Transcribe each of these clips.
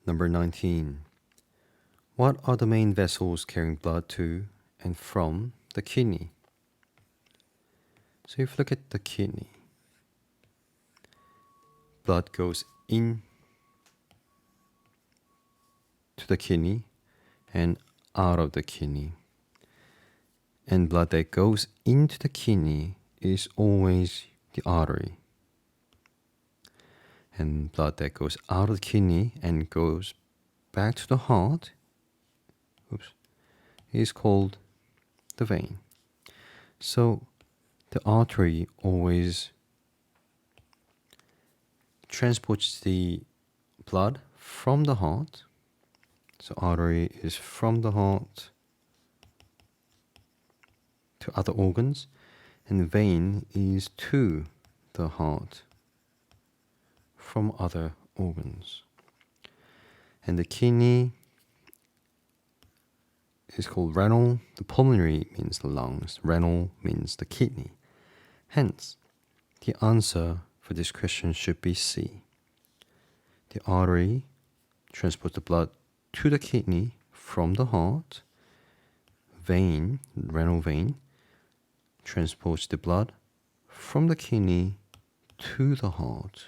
Number 19. What are the main vessels carrying blood to and from the kidney? So if you look at the kidney, blood goes in to the kidney and out of the kidney. And blood that goes into the kidney is always the artery. And blood that goes out of the kidney and goes back to the heart is called the vein. So the artery always transports the blood from the heart. So artery is from the heart to other organs, and vein is to the heart from other organs. And the kidney is called renal. The pulmonary means the lungs. Renal means the kidney. Hence, the answer for this question should be C. The artery transports the blood to the kidney from the heart. Vein, renal vein, transports the blood from the kidney to the heart.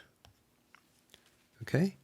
Okay?